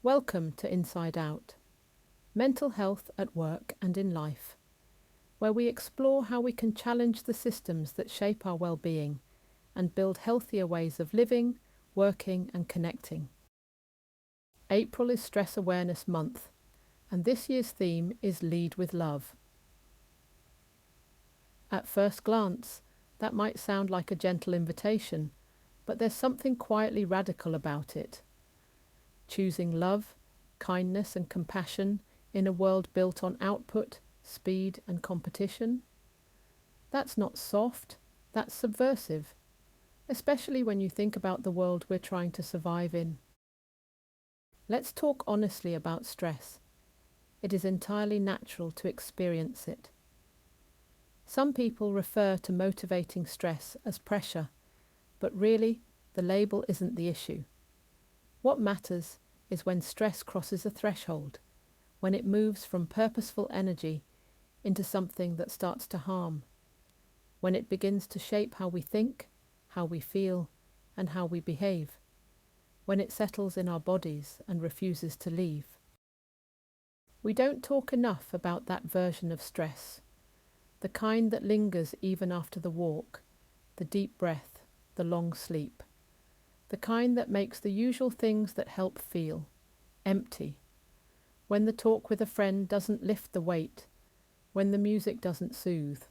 Welcome to Inside Out, mental health at work and in life, where we explore how we can challenge the systems that shape our well-being and build healthier ways of living, working and connecting. April is Stress Awareness Month, and this year's theme is Lead with Love. At first glance, that might sound like a gentle invitation, but there's something quietly radical about it. Choosing love, kindness and compassion in a world built on output, speed and competition? That's not soft, that's subversive, especially when you think about the world we're trying to survive in. Let's talk honestly about stress. It is entirely natural to experience it. Some people refer to motivating stress as pressure, but really, the label isn't the issue. What matters is when stress crosses a threshold, when it moves from purposeful energy into something that starts to harm, when it begins to shape how we think, how we feel, and how we behave, when it settles in our bodies and refuses to leave. We don't talk enough about that version of stress, the kind that lingers even after the walk, the deep breath, the long sleep. The kind that makes the usual things that help feel empty. When the talk with a friend doesn't lift the weight, when the music doesn't soothe,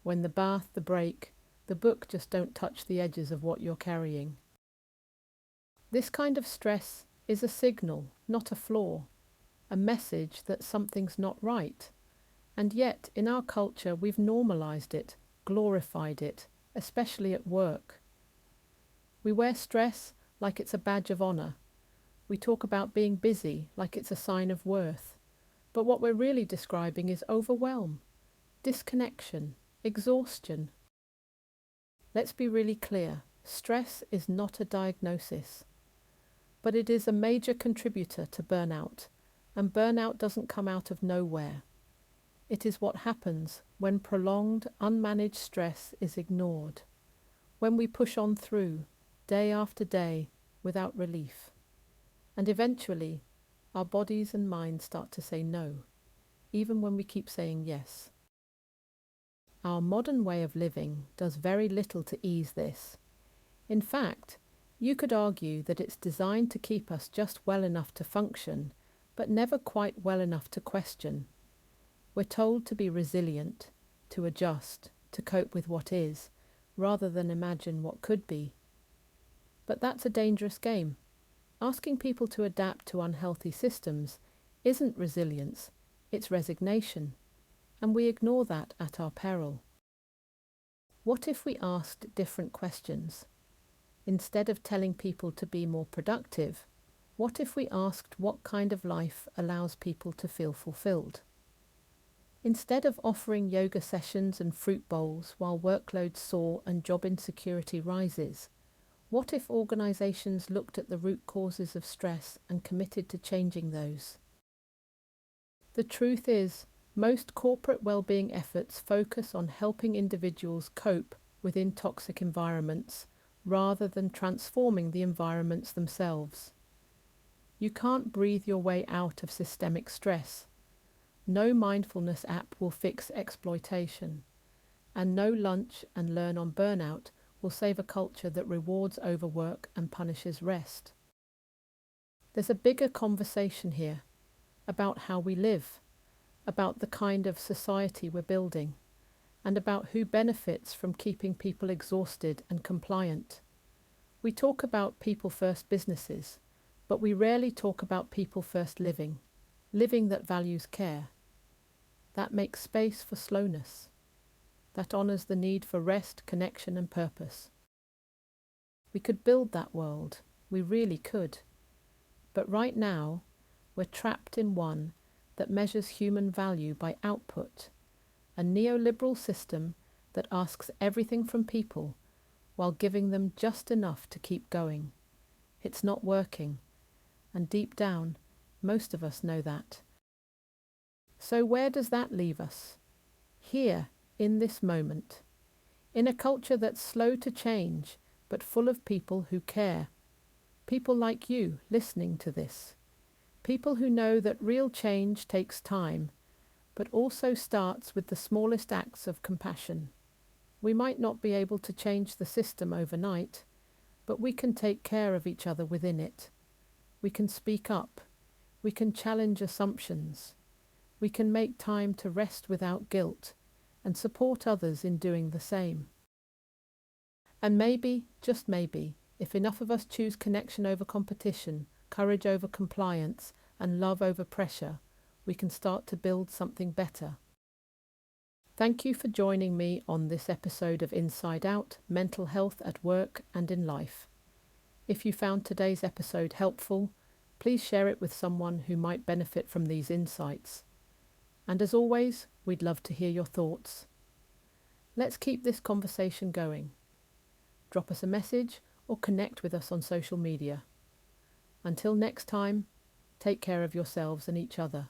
when the bath, the break, the book just don't touch the edges of what you're carrying. This kind of stress is a signal, not a flaw, a message that something's not right. And yet, in our culture, we've normalised it, glorified it, especially at work. We wear stress like it's a badge of honour. We talk about being busy like it's a sign of worth. But what we're really describing is overwhelm, disconnection, exhaustion. Let's be really clear, stress is not a diagnosis, but it is a major contributor to burnout, and burnout doesn't come out of nowhere. It is what happens when prolonged, unmanaged stress is ignored, when we push on through, day after day, without relief. And eventually, our bodies and minds start to say no, even when we keep saying yes. Our modern way of living does very little to ease this. In fact, you could argue that it's designed to keep us just well enough to function, but never quite well enough to question. We're told to be resilient, to adjust, to cope with what is, rather than imagine what could be. But that's a dangerous game. Asking people to adapt to unhealthy systems isn't resilience, it's resignation, and we ignore that at our peril. What if we asked different questions? Instead of telling people to be more productive, what if we asked what kind of life allows people to feel fulfilled? Instead of offering yoga sessions and fruit bowls while workloads soar and job insecurity rises, what if organisations looked at the root causes of stress and committed to changing those? The truth is, most corporate well-being efforts focus on helping individuals cope within toxic environments rather than transforming the environments themselves. You can't breathe your way out of systemic stress. No mindfulness app will fix exploitation, and no lunch and learn on burnout will save a culture that rewards overwork and punishes rest. There's a bigger conversation here about how we live, about the kind of society we're building, and about who benefits from keeping people exhausted and compliant. We talk about people-first businesses, but we rarely talk about people-first living that values care, that makes space for slowness, that honours the need for rest, connection and purpose. We could build that world, we really could. But right now, we're trapped in one that measures human value by output, a neoliberal system that asks everything from people while giving them just enough to keep going. It's not working, and deep down, most of us know that. So where does that leave us? Here, in this moment, in a culture that's slow to change, but full of people who care. People like you listening to this. People who know that real change takes time, but also starts with the smallest acts of compassion. We might not be able to change the system overnight, but we can take care of each other within it. We can speak up. We can challenge assumptions. We can make time to rest without guilt and support others in doing the same. And maybe, just maybe, if enough of us choose connection over competition, courage over compliance, and love over pressure, we can start to build something better. Thank you for joining me on this episode of Inside Out, Mental Health at Work and in Life. If you found today's episode helpful, please share it with someone who might benefit from these insights. And as always, we'd love to hear your thoughts. Let's keep this conversation going. Drop us a message or connect with us on social media. Until next time, take care of yourselves and each other.